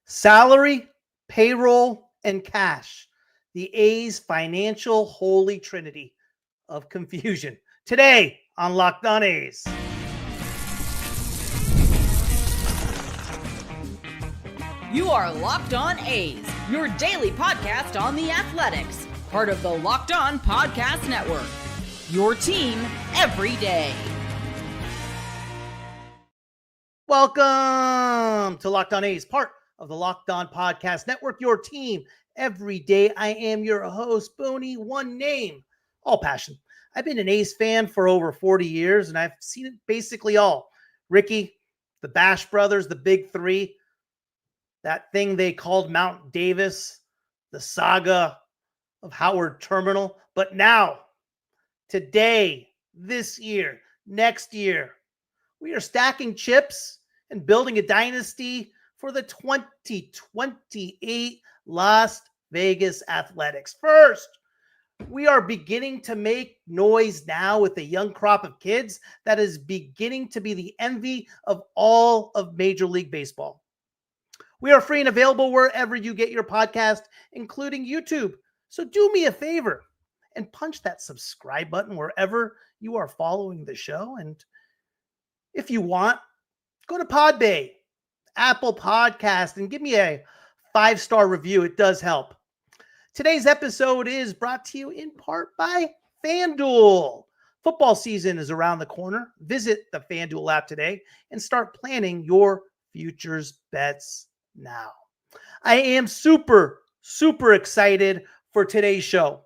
Salary, payroll, and cash. The A's financial holy trinity of confusion. Today on Locked On A's. You are Locked On A's, your daily podcast on the Athletics, part of the Locked On Podcast Network. Your team every day. Welcome to Locked On A's, part of the Locked On Podcast Network, your team every day. I am your host, Booney, one name, all passion. I've been an A's fan for over 40 years, and I've seen it basically all. Ricky, the Bash Brothers, the Big Three, that thing they called Mount Davis, the saga of Howard Terminal. But now, today, this year, next year, we are stacking chips and building a dynasty for the 2028 Las Vegas Athletics. First, we are beginning to make noise now with a young crop of kids that is beginning to be the envy of all of Major League Baseball. We are free and available wherever you get your podcast, including YouTube. So do me a favor and punch that subscribe button wherever you are following the show. And if you want, go to Podbay, Apple Podcast, and give me a 5-star review. It does help. Today's episode is brought to you in part by FanDuel. Football season is around the corner. Visit the FanDuel app today and start planning your futures bets now. I am super excited for today's show.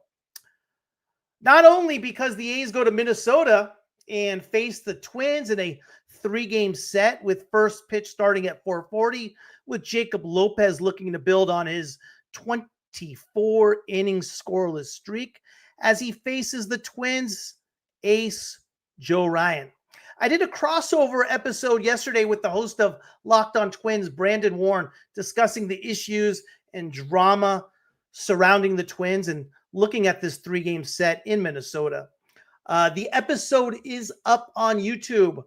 Not only because the A's go to Minnesota and face the Twins in a 3-game set with first pitch starting at 4:40, with Jacob Lopez looking to build on his 24-inning scoreless streak as he faces the Twins ace Joe Ryan. I did a crossover episode yesterday with the host of Locked On Twins, Brandon Warren, discussing the issues and drama surrounding the Twins and looking at this 3-game set in Minnesota. The episode is up on YouTube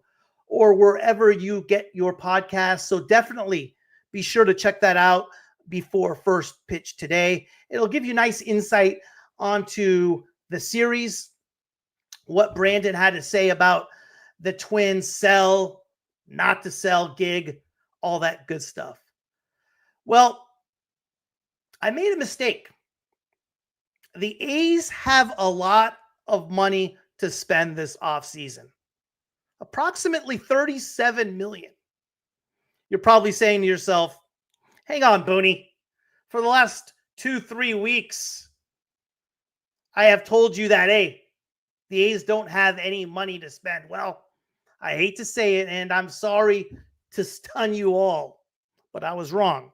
or wherever you get your podcasts, so definitely be sure to check that out before first pitch today. It'll give you nice insight onto the series, what Brandon had to say about the Twins sell, not to sell gig, all that good stuff. Well, I made a mistake. The A's have a lot of money to spend this offseason. Approximately $37 million. You're probably saying to yourself, hang on, Booney. For the last 2-3 weeks, I have told you that, hey, the A's don't have any money to spend. Well, I hate to say it, and I'm sorry to stun you all, but I was wrong.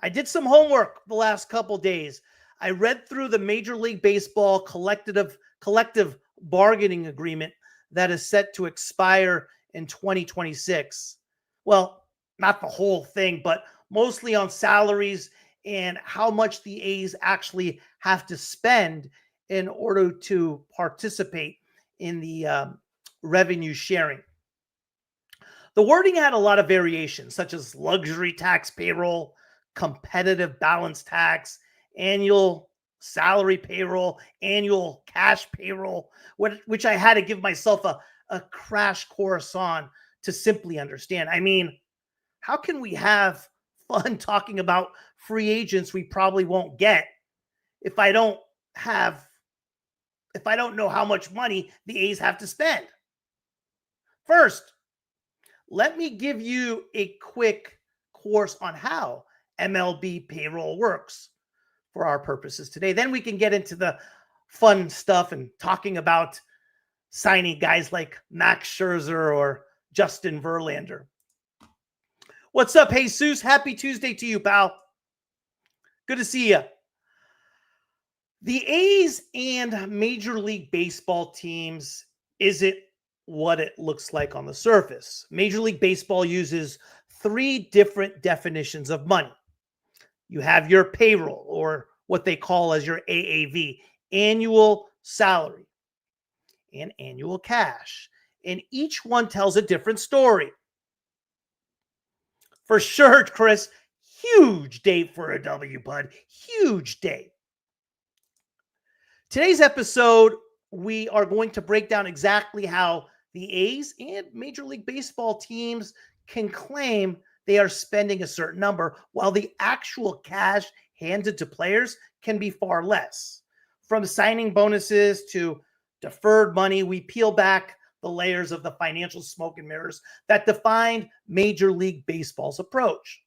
I did some homework the last couple days. I read through the Major League Baseball collective bargaining agreement that is set to expire in 2026. Well, not the whole thing, but mostly on salaries and how much the A's actually have to spend in order to participate in the revenue sharing. The wording had a lot of variations, such as luxury tax payroll, competitive balance tax, annual salary payroll, annual cash payroll, which I had to give myself a crash course on to simply understand. I mean, how can we have fun talking about free agents we probably won't get if I don't know how much money the A's have to spend? First, let me give you a quick course on how MLB payroll works for our purposes today. Then we can get into the fun stuff and talking about signing guys like Max Scherzer or Justin Verlander. What's up, Jesus? Happy Tuesday to you, pal. Good to see you. The A's and Major League Baseball teams isn't what it looks like on the surface. Major League Baseball uses 3 different definitions of money. You have your payroll, or what they call as your AAV, annual salary, and annual cash. And each one tells a different story. For sure, Chris, Huge day for a W, bud. Huge day. Today's episode, we are going to break down exactly how the A's and Major League Baseball teams can claim they are spending a certain number, while the actual cash handed to players can be far less. From signing bonuses to deferred money, we peel back the layers of the financial smoke and mirrors that defined Major League Baseball's approach.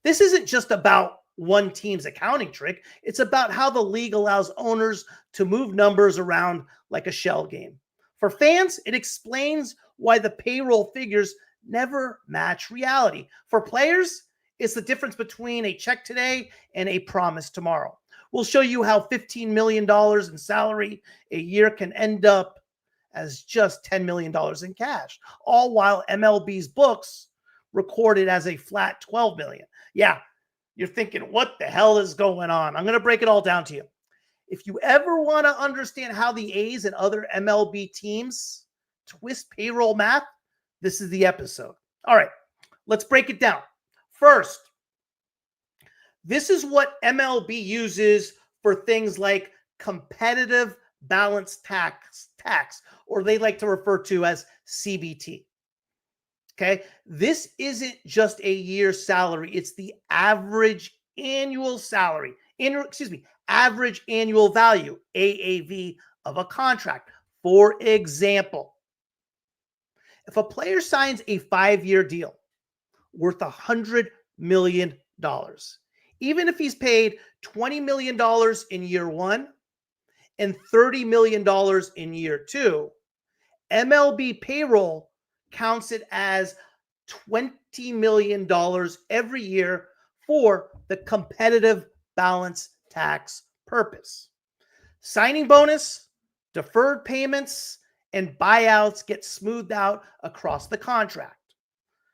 This isn't just about one team's accounting trick. It's about how the league allows owners to move numbers around like a shell game. For fans, it explains why the payroll figures never match reality. For players, it's the difference between a check today and a promise tomorrow. We'll show you how $15 million in salary a year can end up as just $10 million in cash, all while MLB's books recorded as a flat $12 million. Yeah, you're thinking, what the hell is going on? I'm going to break it all down to you. If you ever want to understand how the A's and other MLB teams twist payroll math, this is the episode. All right, let's break it down. First, this is what MLB uses for things like competitive balance tax, or they like to refer to as CBT. Okay, this isn't just a year's salary. It's the average annual salary, average annual value, AAV, of a contract. For example, if a player signs a 5-year deal worth $100 million, even if he's paid $20 million in year one and $30 million in year two, MLB payroll counts it as $20 million every year for the competitive balance tax purpose. Signing bonus, deferred payments, and buyouts get smoothed out across the contract.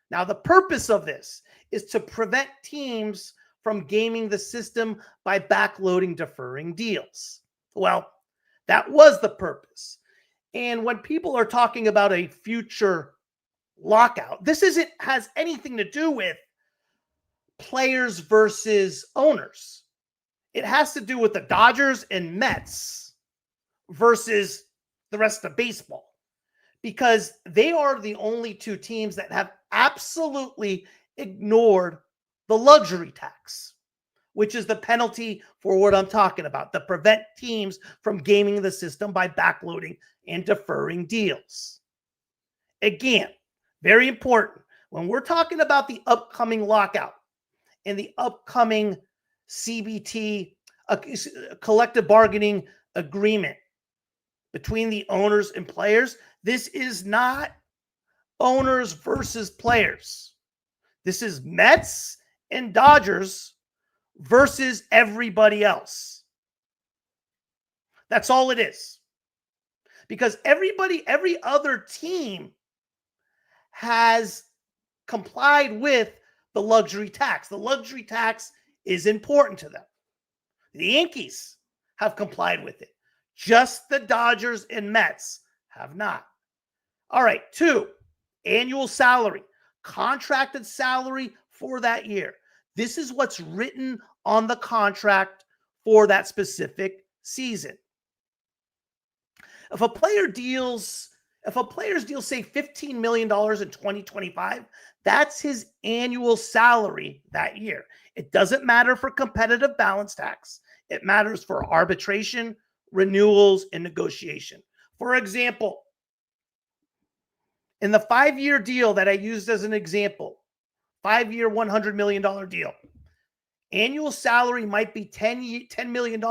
Now, the purpose of this is to prevent teams from gaming the system by backloading deferring deals. Well, that was the purpose. And when people are talking about a future lockout, this has anything to do with players versus owners. It has to do with the Dodgers and Mets versus the rest of baseball, because they are the only two teams that have absolutely ignored the luxury tax, which is the penalty for what I'm talking about, to prevent teams from gaming the system by backloading and deferring deals. Again, very important, when we're talking about the upcoming lockout and the upcoming CBT, collective bargaining agreement between the owners and players, this is not owners versus players. This is Mets and Dodgers versus everybody else. That's all it is. Because every other team has complied with the luxury tax. The luxury tax is important to them. The Yankees have complied with it. Just the Dodgers and Mets have not. All right, 2, annual salary, contracted salary for that year. This is what's written on the contract for that specific season. If a player's deal, say $15 million in 2025, that's his annual salary that year. It doesn't matter for competitive balance tax. It matters for arbitration, renewals, and negotiation. For example, in the 5-year deal that I used as an example, 5-year, $100 million deal, annual salary might be $10 million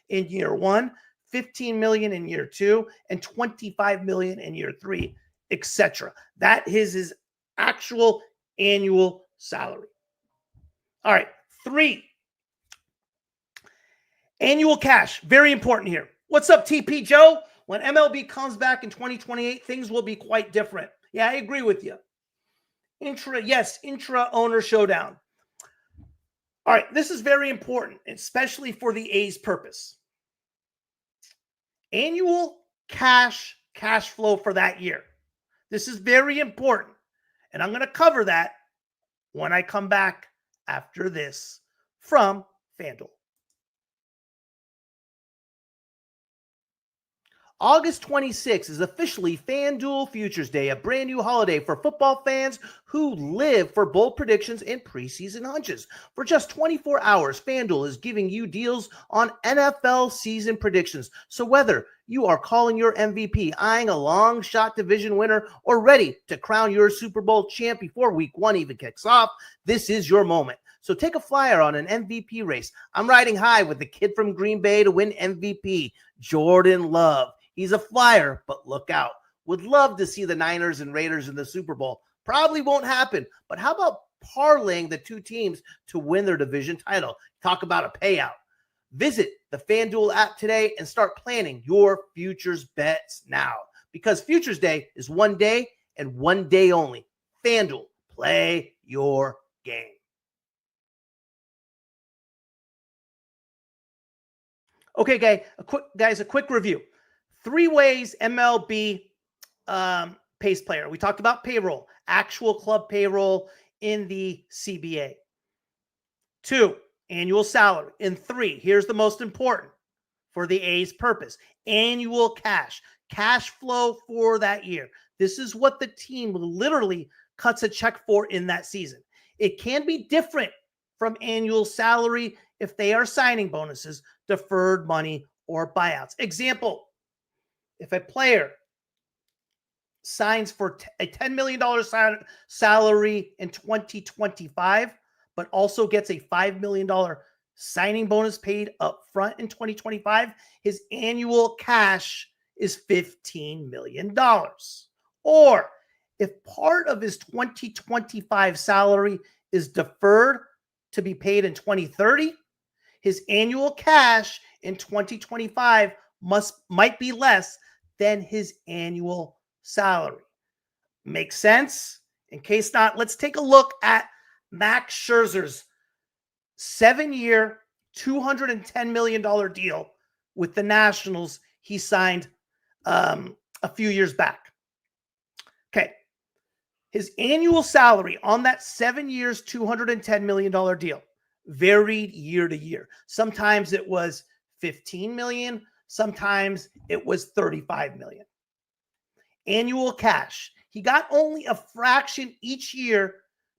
in year one, $15 million in year two, and $25 million in year three, etc. That is his actual annual salary. All right, 3, annual cash. Very important here. What's up, TP Joe? When MLB comes back in 2028, things will be quite different. Yeah, I agree with you. Intra-owner showdown. All right, this is very important, especially for the A's purpose. Annual cash flow for that year. This is very important, and I'm going to cover that when I come back after this from FanDuel. August 26th is officially FanDuel Futures Day, a brand new holiday for football fans who live for bold predictions and preseason hunches. For just 24 hours, FanDuel is giving you deals on NFL season predictions. So whether you are calling your MVP, eyeing a long shot division winner, or ready to crown your Super Bowl champ before week 1 even kicks off, this is your moment. So take a flyer on an MVP race. I'm riding high with the kid from Green Bay to win MVP, Jordan Love. He's a flyer, but look out. Would love to see the Niners and Raiders in the Super Bowl. Probably won't happen, but how about parlaying the two teams to win their division title? Talk about a payout. Visit the FanDuel app today and start planning your futures bets now, because Futures Day is one day and one day only. FanDuel, play your game. Okay, guys, a quick review. 3 ways MLB pays player. We talked about payroll, actual club payroll in the CBA. 2, annual salary. And 3, here's the most important for the A's purpose, annual cash flow for that year. This is what the team literally cuts a check for in that season. It can be different from annual salary if they are signing bonuses, deferred money, or buyouts. Example, if a player signs for a $10 million salary in 2025, but also gets a $5 million signing bonus paid up front in 2025, his annual cash is $15 million. Or if part of his 2025 salary is deferred to be paid in 2030, his annual cash in 2025 might be less than his annual salary. Makes sense? In case not, let's take a look at Max Scherzer's 7-year, $210 million deal with the Nationals he signed a few years back. Okay. His annual salary on that 7 years, $210 million deal varied year to year. Sometimes it was $15 million. Sometimes it was $35 million. Annual cash. He got only a fraction each year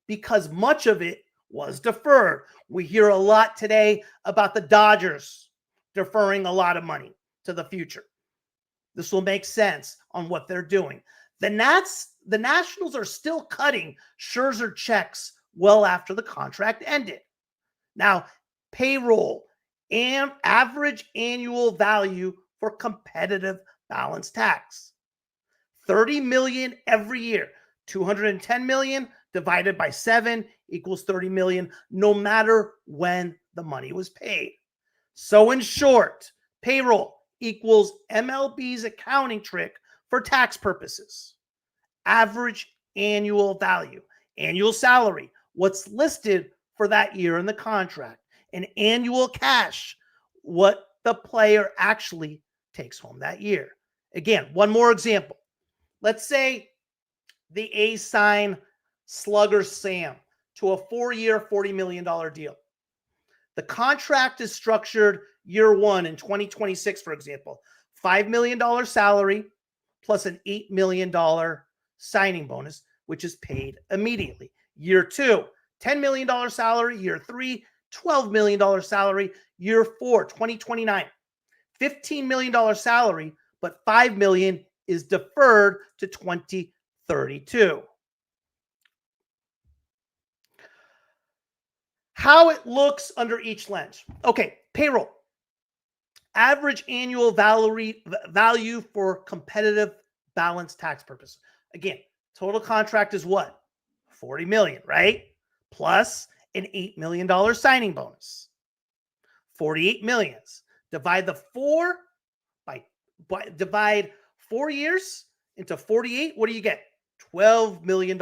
because much of it was deferred. We hear a lot today about the Dodgers deferring a lot of money to the future. This will make sense on what they're doing. The Nationals are still cutting Scherzer checks well after the contract ended. Now, payroll and average annual value for competitive balance tax. $30 million every year. $210 million divided by 7 equals $30 million, no matter when the money was paid. So in short, payroll equals MLB's accounting trick for tax purposes. Average annual value, annual salary, what's listed for that year in the contract, and annual cash, what the player actually takes home that year. Again, one more example. Let's say the A's sign Slugger Sam to a 4-year, $40 million deal. The contract is structured year 1 in 2026, for example, $5 million salary plus an $8 million signing bonus, which is paid immediately. Year 2, $10 million salary. Year 3, $12 million salary. Year 4, 2029, $15 million salary, but $5 million is deferred to 2032. How it looks under each lens. Okay, payroll. Average annual value for competitive balance tax purposes. Again, total contract is what? $40 million, right? Plus an $8 million signing bonus. 48 millions. Divide the 4 divide 4 years into 48. What do you get? $12 million.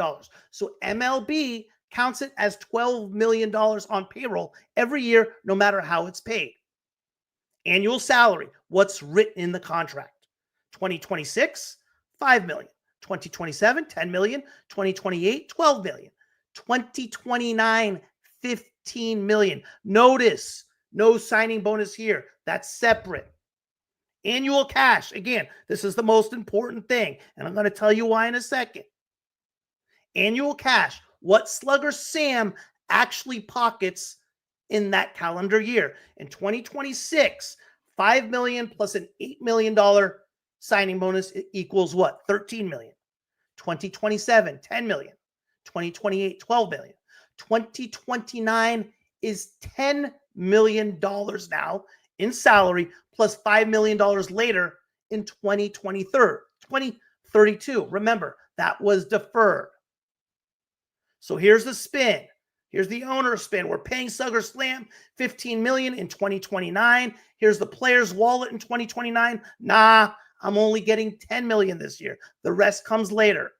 So MLB counts it as $12 million on payroll every year, no matter how it's paid. Annual salary, what's written in the contract. 2026, $5 million. 2027, $10 million. 2028, $12 million. 2029, $15 million. Notice, no signing bonus here. That's separate. Annual cash. Again, this is the most important thing, and I'm going to tell you why in a second. Annual cash. What Slugger Sam actually pockets in that calendar year. In 2026, $5 million plus an $8 million signing bonus equals what? $13 million. 2027, $10 million. 2028, $12 million. 2029 is $10 million now in salary, plus $5 million later in 2032. Remember, that was deferred. So here's the spin. Here's the owner spin. We're paying Slugger Slam $15 million in 2029. Here's the player's wallet in 2029. Nah, I'm only getting $10 million this year. The rest comes later.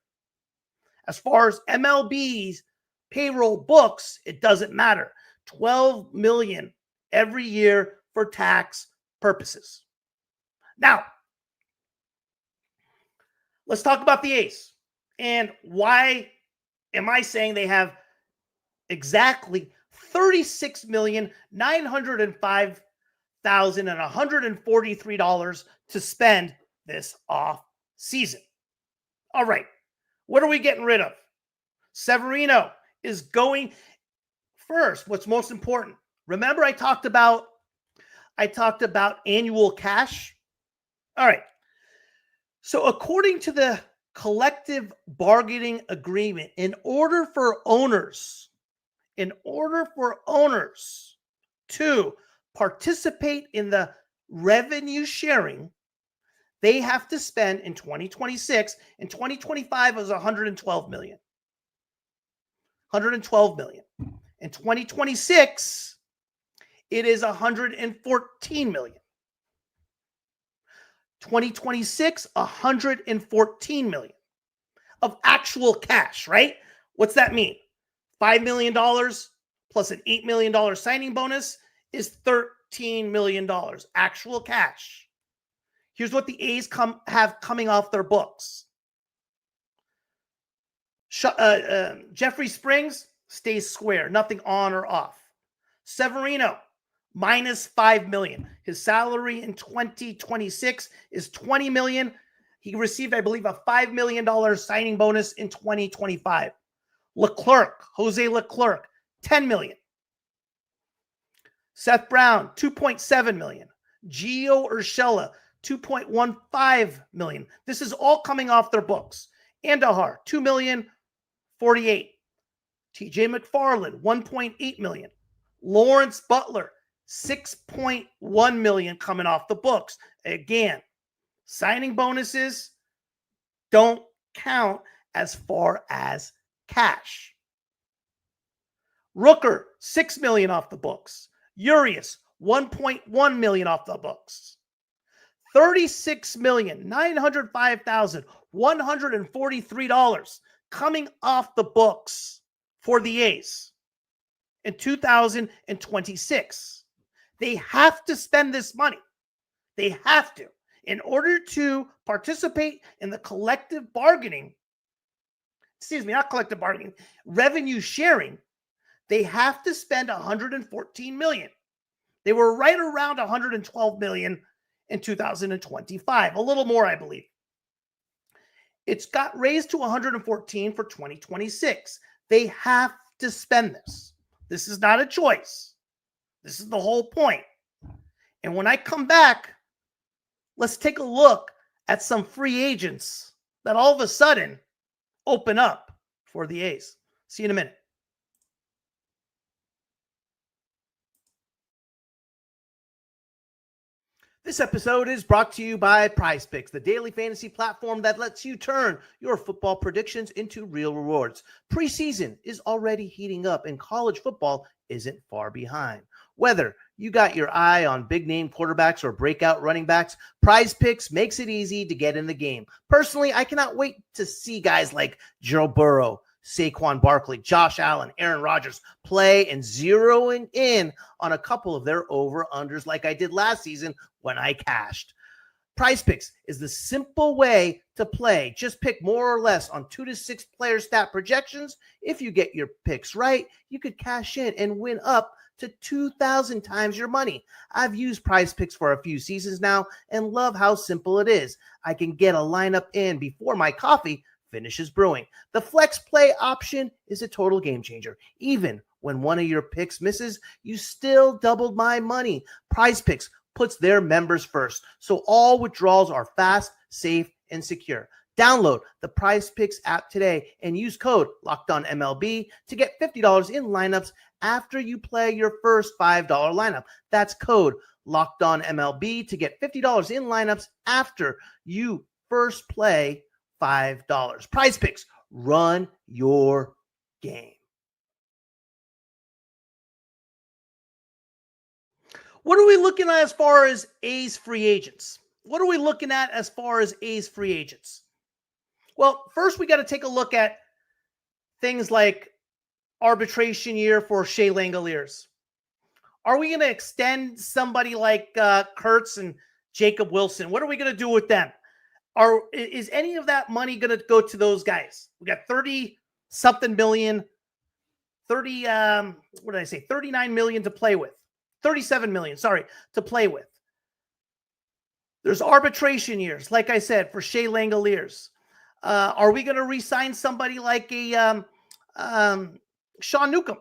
As far as MLB's payroll books, it doesn't matter. $12 million every year for tax purposes. Now, let's talk about the A's. And why am I saying they have exactly $36,905,143 to spend this off season? All right. What are we getting rid of? Severino is going first. What's most important? Remember I talked about annual cash? All right. So according to the collective bargaining agreement, in order for owners to participate in the revenue sharing, they have to spend in 2026, and 2025 was $112 million. $112 million. In 2026, it is $114 million. 2026, $114 million of actual cash, right? What's that mean? $5 million plus an $8 million signing bonus is $13 million actual cash. Here's what the A's have coming off their books. Jeffrey Springs stays square, nothing on or off. Severino, minus $5 million. His salary in 2026 is $20 million. He received, I believe, a $5 million signing bonus in 2025. Jose Leclerc, $10 million. Seth Brown, $2.7 million. Gio Urshela, $2.15 million. This is all coming off their books. Andahar, $2 million, 48. TJ McFarland, $1.8 million. Lawrence Butler, $6.1 million coming off the books. Again, signing bonuses don't count as far as cash. Rooker, $6 million off the books. Urias, $1.1 million off the books. $36,905,143 coming off the books for the A's in 2026. They have to spend this money. They have to. In order to participate in the collective bargaining, revenue sharing, they have to spend $114 million. They were right around $112 million in 2025, a little more, I believe. It's got raised to 114 for 2026. They have to spend this. This is not a choice. This is the whole point. And when I come back, let's take a look at some free agents that all of a sudden open up for the A's. See you in a minute. This episode is brought to you by PrizePicks, the daily fantasy platform that lets you turn your football predictions into real rewards. Preseason is already heating up, and college football isn't far behind. Whether you got your eye on big-name quarterbacks or breakout running backs, PrizePicks makes it easy to get in the game. Personally, I cannot wait to see guys like Joe Burrow, Saquon Barkley, Josh Allen, Aaron Rodgers play and zeroing in on a couple of their over-unders like I did last season when I cashed. Prize Picks is the simple way to play. Just pick more or less on 2 to 6 player stat projections. If you get your picks right, you could cash in and win up to 2,000 times your money. I've used Prize Picks for a few seasons now and love how simple it is. I can get a lineup in before my coffee finishes brewing. The flex play option is a total game changer. Even when one of your picks misses, you still doubled my money. Prize Picks puts their members first, so all withdrawals are fast, safe, and secure. Download the Prize Picks app today and use code LOCKEDONMLB to get $50 in lineups after you play your first $5 lineup. That's code LOCKEDONMLB to get $50 in lineups after you first play $5. Prize Picks, run your game. What are we looking at as far as A's free agents? What are we looking at as far as A's free agents? Well, first we got to take a look at things like arbitration year for Shea Langoliers. Are we going to extend somebody like Kurtz and Jacob Wilson? What are we going to do with them? Is any of that money going to go to those guys? We got 30-something million, 39 million to play with. 37 million, to play with. There's arbitration years, like I said, for Shea Langoliers. Are we going to re-sign somebody like a Sean Newcomb?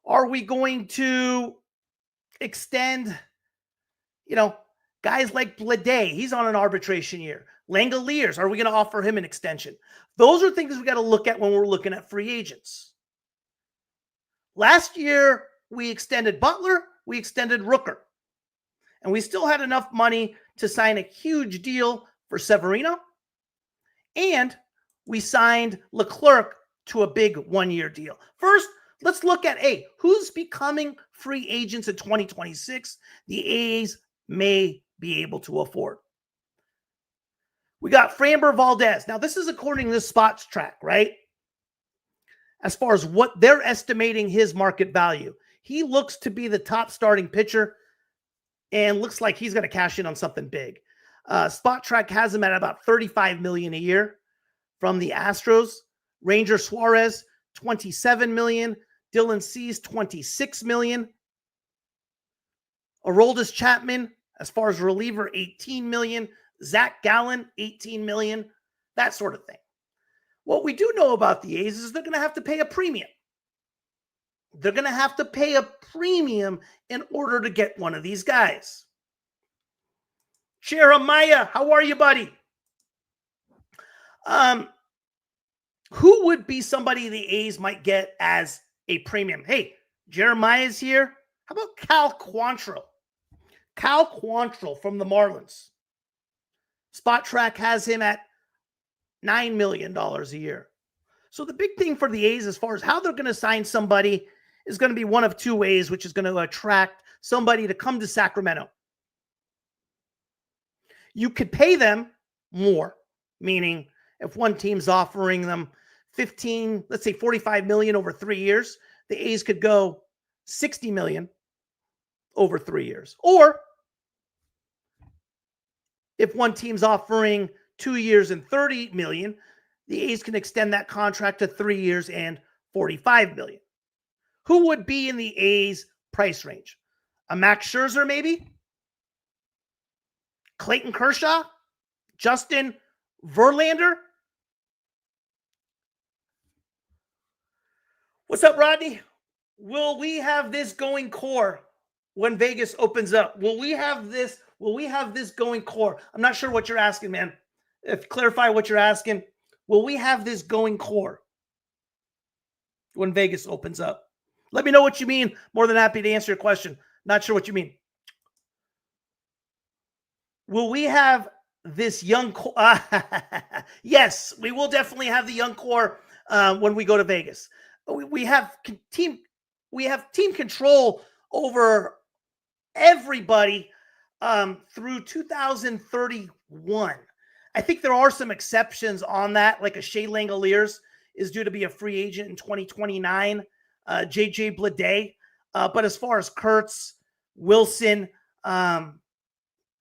Are we going to extend, guys like Bleday? He's on an arbitration year. Langoliers, are we going to offer him an extension? Those are things we got to look at when we're looking at free agents. Last year, we extended Butler, we extended Rooker, and we still had enough money to sign a huge deal for Severino, and we signed Leclerc to a big one-year deal. First, let's look at who's becoming free agents in 2026 the A's may be able to afford. We got Framber Valdez. Now, this is according to the Spots Track, right? As far as what they're estimating his market value. He looks to be the top starting pitcher and looks like he's going to cash in on something big. Spot Track has him at about $35 million a year from the Astros. Ranger Suarez, $27 million. Dylan Cease, $26 million. Aroldis Chapman, as far as reliever, $18 million. Zach Gallen, $18 million. That sort of thing. What we do know about the A's is they're going to have to pay a premium. They're going to have to pay a premium in order to get one of these guys. Jeremiah, how are you, buddy? Who would be somebody the A's might get as a premium? Hey, Jeremiah's here. How about Cal Quantrill? Cal Quantrill from the Marlins. Spot Track has him at $9 million a year. So the big thing for the A's as far as how they're going to sign somebody is going to be one of two ways, which is going to attract somebody to come to Sacramento. You could pay them more, meaning if one team's offering them 15, let's say 45 million over 3 years, the A's could go 60 million over 3 years. Or if one team's offering 2 years and 30 million, the A's can extend that contract to 3 years and 45 million. Who would be in the A's price range? A Max Scherzer, maybe? Clayton Kershaw? Justin Verlander? What's up, Rodney? Will we have this going core when Vegas opens up? Will we have this going core? I'm not sure what you're asking, man. Clarify what you're asking. Will we have this going core when Vegas opens up? Let me know what you mean. More than happy to answer your question. Not sure what you mean. Will we have this young core? Yes, we will definitely have the young core when we go to Vegas. We have team control over everybody through 2031. I think there are some exceptions on that, like a Shea Langoliers is due to be a free agent in 2029. JJ Bleday. But as far as Kurtz, Wilson,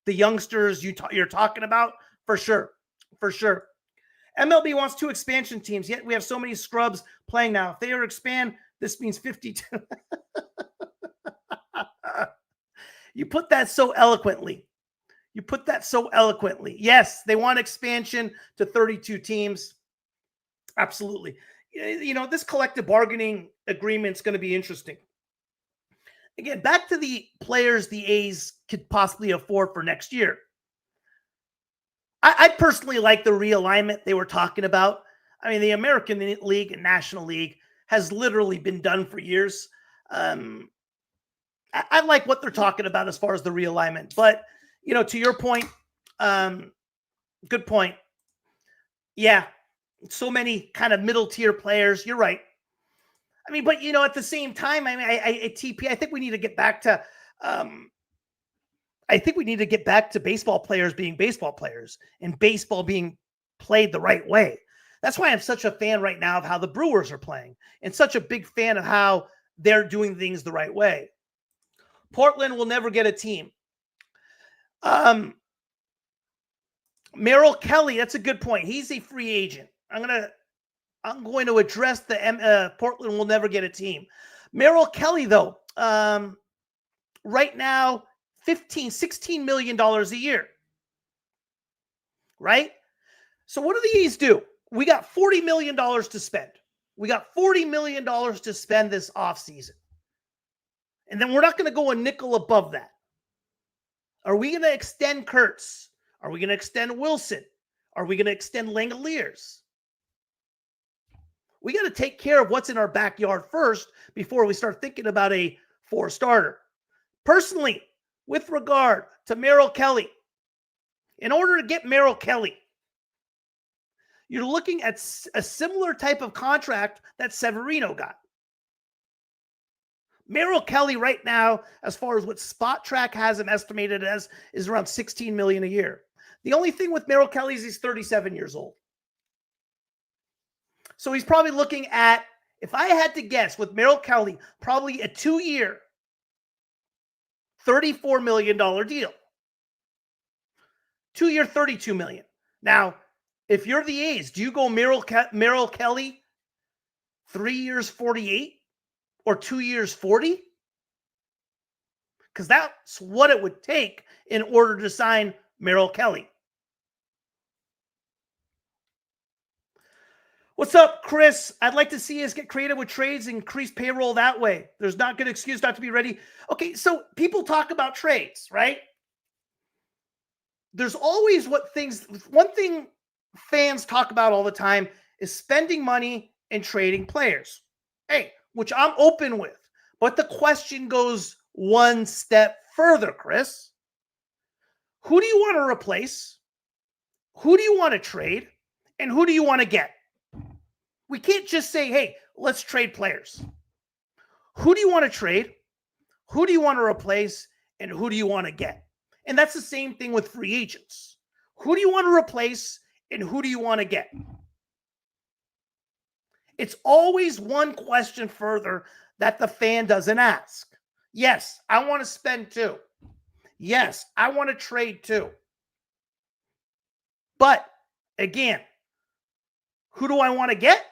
the youngsters you're talking about, for sure. For sure. MLB wants 2 expansion teams, yet we have so many scrubs playing now. If they are expand, this means 52. You put that so eloquently. Yes, they want expansion to 32 teams. Absolutely. This collective bargaining agreement is going to be interesting. Again, back to the players the A's could possibly afford for next year. I personally like the realignment they were talking about. I mean, the American League and National League has literally been done for years. I like what they're talking about as far as the realignment. But, to your point, good point. Yeah, so many kind of middle tier players. You're right. I mean, but, at the same time, I mean, TP, I think we need to get back to baseball players being baseball players and baseball being played the right way. That's why I'm such a fan right now of how the Brewers are playing and such a big fan of how they're doing things the right way. Portland will never get a team. Merrill Kelly, that's a good point. He's a free agent. I'm going to address the Portland will never get a team. Merrill Kelly, though, right now, $16 million a year. Right? So what do the A's do? We got $40 million to spend. We got $40 million to spend this offseason. And then we're not going to go a nickel above that. Are we going to extend Kurtz? Are we going to extend Wilson? Are we going to extend Langoliers? We got to take care of what's in our backyard first before we start thinking about a 4-starter. Personally, with regard to Merrill Kelly, in order to get Merrill Kelly, you're looking at a similar type of contract that Severino got. Merrill Kelly right now, as far as what Spot Track has him estimated as, is around $16 million a year. The only thing with Merrill Kelly is he's 37 years old. So he's probably looking at, if I had to guess with Merrill Kelly, probably a 2-year, $34 million deal. 2-year, $32 million. Now, if you're the A's, do you go Merrill Kelly 3 years, 48? Or 2 years, 40? Because that's what it would take in order to sign Merrill Kelly. What's up, Chris? I'd like to see us get creative with trades and increase payroll that way. There's not good excuse not to be ready. Okay, so people talk about trades, right? There's always one thing fans talk about all the time is spending money and trading players. Hey, which I'm open with. But the question goes one step further, Chris. Who do you want to replace? Who do you want to trade? And who do you want to get? We can't just say, hey, let's trade players. Who do you want to trade? Who do you want to replace? And who do you want to get? And that's the same thing with free agents. Who do you want to replace? And who do you want to get? It's always one question further that the fan doesn't ask. Yes, I want to spend too. Yes, I want to trade too. But again, who do I want to get?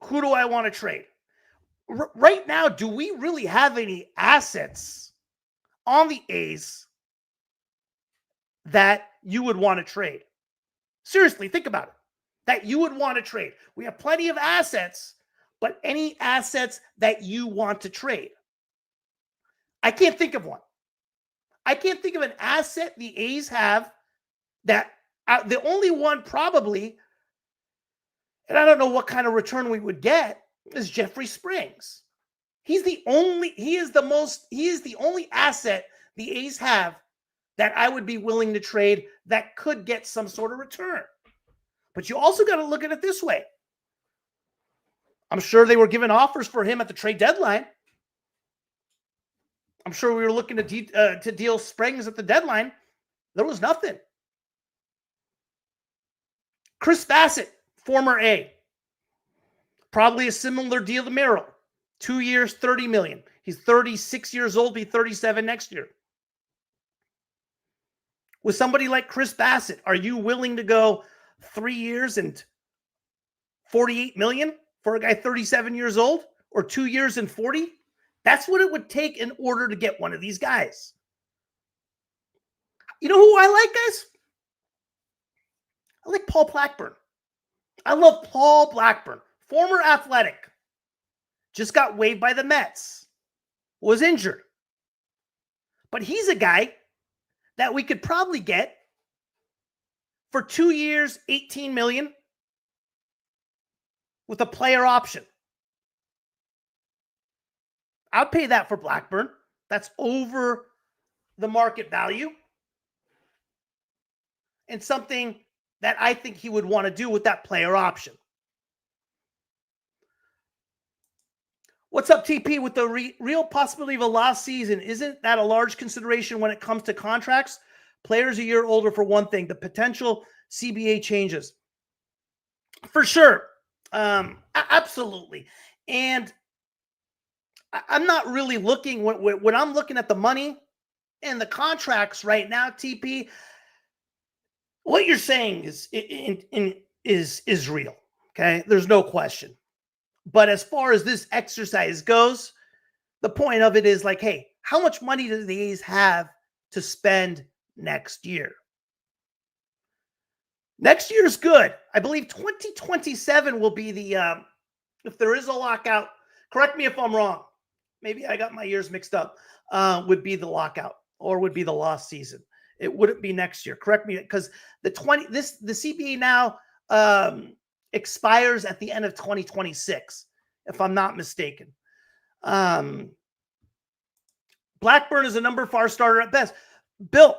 Who do I want to trade? Right now, do we really have any assets on the A's that you would want to trade? Seriously, think about it. That you would want to trade. We have plenty of assets, but any assets that you want to trade? I can't think of one. I can't think of an asset the A's have that the only one probably, and I don't know what kind of return we would get, is Jeffrey Springs. He's the only asset the A's have that I would be willing to trade that could get some sort of return. But you also got to look at it this way. I'm sure they were given offers for him at the trade deadline. I'm sure we were looking to deal Springs at the deadline. There was nothing. Chris Bassett, former A. Probably a similar deal to Merrill. 2 years, $30 million. He's 36 years old, be 37 next year. With somebody like Chris Bassett, are you willing to go 3 years and $48 million for a guy 37 years old, or 2 years and 40? That's what it would take in order to get one of these guys. You know who I like, guys? I like Paul Blackburn. I love Paul Blackburn, former Athletic. Just got waived by the Mets. Was injured. But he's a guy that we could probably get for 2 years, $18 million with a player option. I'll pay that for Blackburn. That's over the market value. And something that I think he would want to do with that player option. What's up, TP? With the real possibility of a lost season, isn't that a large consideration when it comes to contracts? Players a year older, for one thing. The potential CBA changes. For sure. Absolutely. And I'm not really looking, when I'm looking at the money and the contracts right now, TP, what you're saying is real. Okay. There's no question. But as far as this exercise goes, the point of it is like, hey, how much money do the A's have to spend next year? Next year's good. I believe 2027 will be the, if there is a lockout, correct me if I'm wrong. Maybe I got my years mixed up, would be the lockout or would be the lost season. It wouldn't be next year. Correct me, because the CBA now expires at the end of 2026, if I'm not mistaken. Blackburn is a number 4 starter at best. Bill,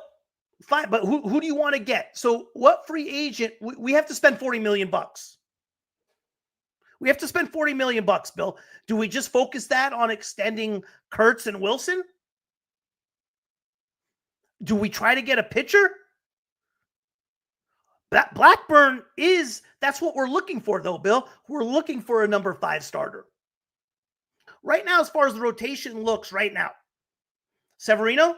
fine, but who do you want to get? So what free agent? We have to spend $40 million. We have to spend $40 million, Bill. Do we just focus that on extending Kurtz and Wilson? Do we try to get a pitcher? Blackburn that's what we're looking for, though, Bill. We're looking for a number 5 starter. Right now, as far as the rotation looks right now, Severino,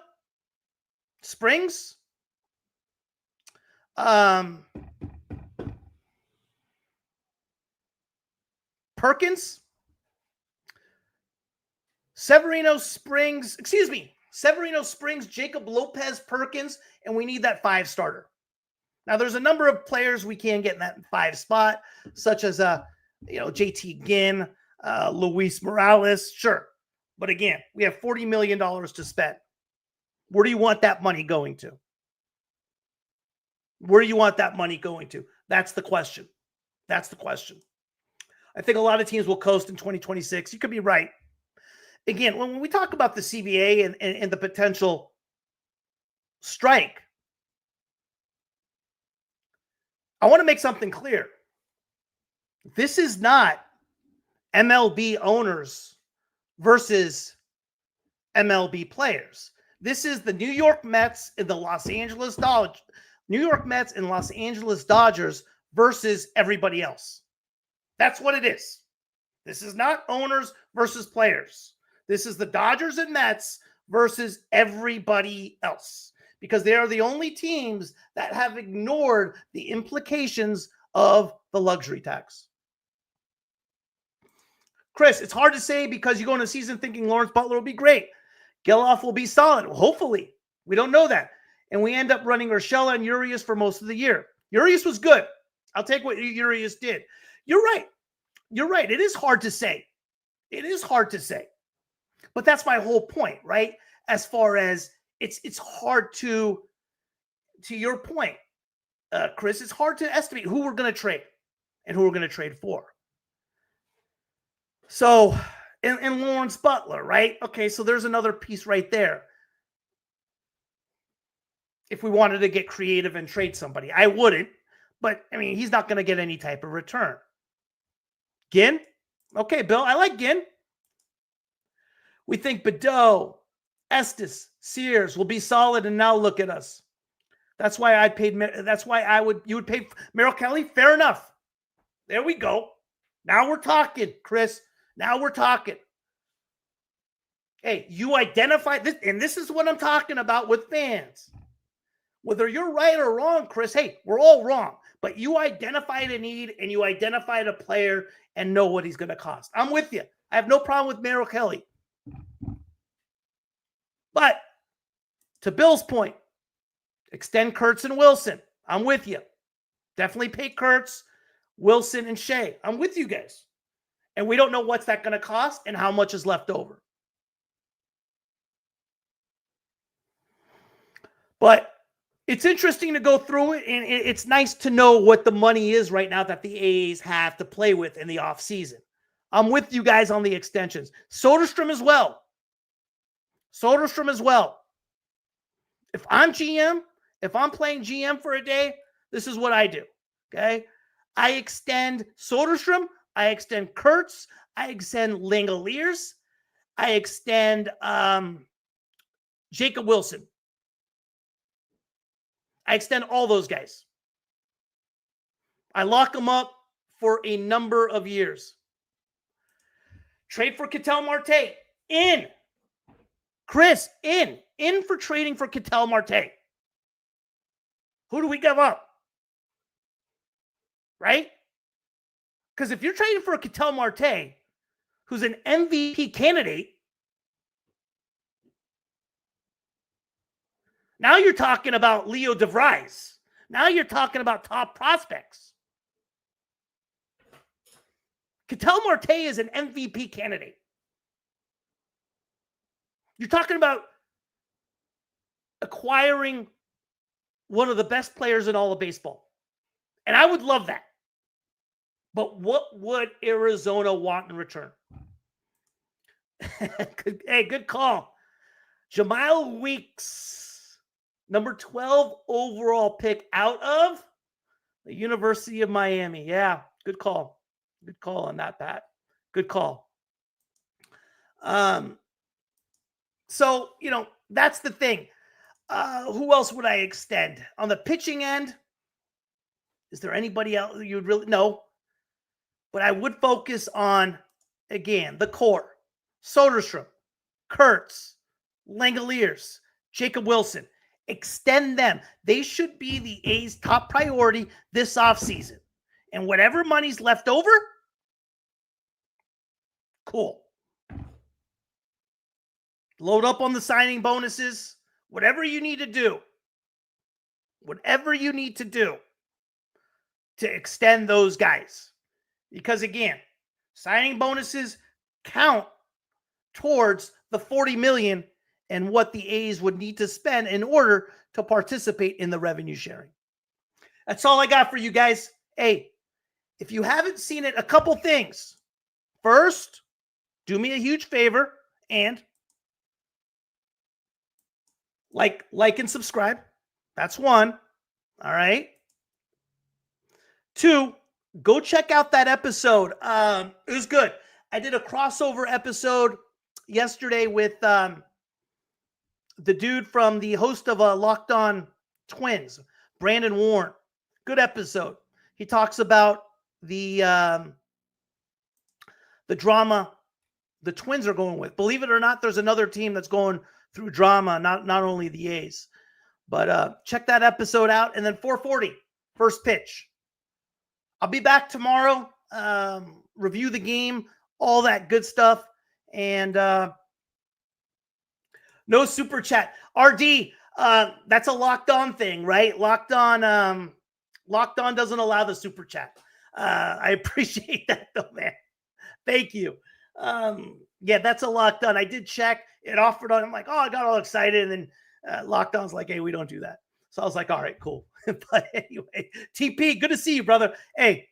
Springs, Perkins, Severino, Springs, Jacob Lopez, Perkins, and we need that 5 starter. Now, there's a number of players we can get in that 5 spot, such as JT Ginn, Luis Morales, sure. But again, we have $40 million to spend. Where do you want that money going to? Where do you want that money going to? That's the question. That's the question. I think a lot of teams will coast in 2026. You could be right. Again, when we talk about the CBA and the potential strike, I want to make something clear. This is not MLB owners versus MLB players. This is the New York Mets and the Los Angeles Dodgers versus everybody else. That's what it is. This is not owners versus players. This is the Dodgers and Mets versus everybody else, because they are the only teams that have ignored the implications of the luxury tax. Chris, it's hard to say because you go into the season thinking Lawrence Butler will be great. Geloff will be solid. Well, hopefully. We don't know that. And we end up running Urshela and Urias for most of the year. Urias was good. I'll take what Urias did. You're right. You're right. It is hard to say. It is hard to say. But that's my whole point, right? As far as it's hard to your point, Chris, it's hard to estimate who we're going to trade and who we're going to trade for. So, and Lawrence Butler, right? Okay, so there's another piece right there. If we wanted to get creative and trade somebody, I wouldn't. But, I mean, he's not going to get any type of return. Ginn? Okay, Bill, I like Ginn. We think Badeau, Estes, Sears will be solid, and now look at us. That's why you would pay Merrill Kelly? Fair enough. There we go. Now we're talking, Chris. Now we're talking. Hey, you identify this, and this is what I'm talking about with fans. Whether you're right or wrong, Chris, hey, we're all wrong. But you identified a need and you identified a player and know what he's going to cost. I'm with you. I have no problem with Merrill Kelly. But to Bill's point, extend Kurtz and Wilson. I'm with you. Definitely pay Kurtz, Wilson, and Shea. I'm with you guys. And we don't know what's that going to cost and how much is left over. But it's interesting to go through it, and it's nice to know what the money is right now that the A's have to play with in the offseason. I'm with you guys on the extensions. Soderstrom as well. If I'm GM, if I'm playing GM for a day, this is what I do, okay? I extend Soderstrom, I extend Kurtz, I extend Langoliers, I extend Jacob Wilson. I extend all those guys. I lock them up for a number of years. Trade for Ketel Marte. In. Chris, in for trading for Ketel Marte. Who do we give up? Right? Because if you're trading for a Ketel Marte, who's an MVP candidate, now you're talking about Leo DeVries. Now you're talking about top prospects. Ketel Marte is an MVP candidate. You're talking about acquiring one of the best players in all of baseball. And I would love that. But what would Arizona want in return? Hey, good call. Jamal Weeks, number 12 overall pick out of the University of Miami. Yeah, good call. Good call on that, Pat. Good call. So, that's the thing. Who else would I extend? On the pitching end, is there anybody else you would really know? But I would focus on, again, the core. Soderstrom, Kurtz, Langoliers, Jacob Wilson. Extend them. They should be the A's top priority this offseason. And whatever money's left over, cool. Load up on the signing bonuses. Whatever you need to do. Whatever you need to do to extend those guys. Because again, signing bonuses count towards the $40 million and what the A's would need to spend in order to participate in the revenue sharing. That's all I got for you guys. Hey, if you haven't seen it, a couple things. First, do me a huge favor and like and subscribe. That's one. All right. 2, go check out that episode. It was good. I did a crossover episode yesterday with the dude from the host of Locked On Twins, Brandon Warren. Good episode. He talks about the drama the Twins are going with. Believe it or not, there's another team that's going through drama, not only the A's. But check that episode out. And then 4:40, first pitch. I'll be back tomorrow, review the game, all that good stuff. And no super chat. RD, that's a Locked On thing, right? Locked On doesn't allow the super chat. I appreciate that though, man. Thank you. Yeah, that's a Locked On. I did check. It offered on. I'm like, oh, I got all excited. And then Locked On's like, hey, we don't do that. So I was like, all right, cool. But anyway, TP, good to see you, brother. Hey,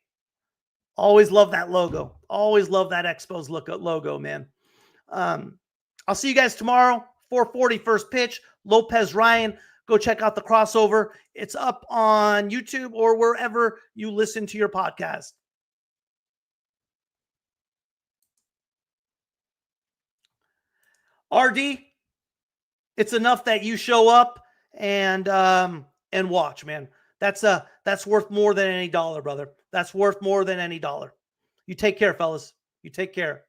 always love that logo. Always love that Expos logo, man. I'll see you guys tomorrow. 4:40 first pitch. Lopez Ryan. Go check out the crossover. It's up on YouTube or wherever you listen to your podcast. RD, it's enough that you show up and watch, man. That's worth more than any dollar, brother. That's worth more than any dollar. You take care, fellas. You take care.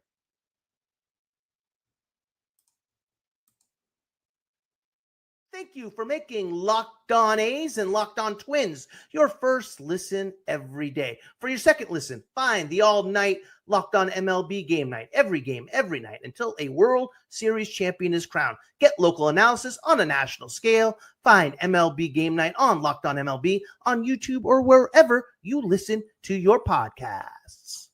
Thank you for making Locked On A's and Locked On Twins your first listen every day. For your second listen, find the all-night Locked On MLB game night, every game, every night, until a World Series champion is crowned. Get local analysis on a national scale. Find MLB game night on Locked On MLB on YouTube or wherever you listen to your podcasts.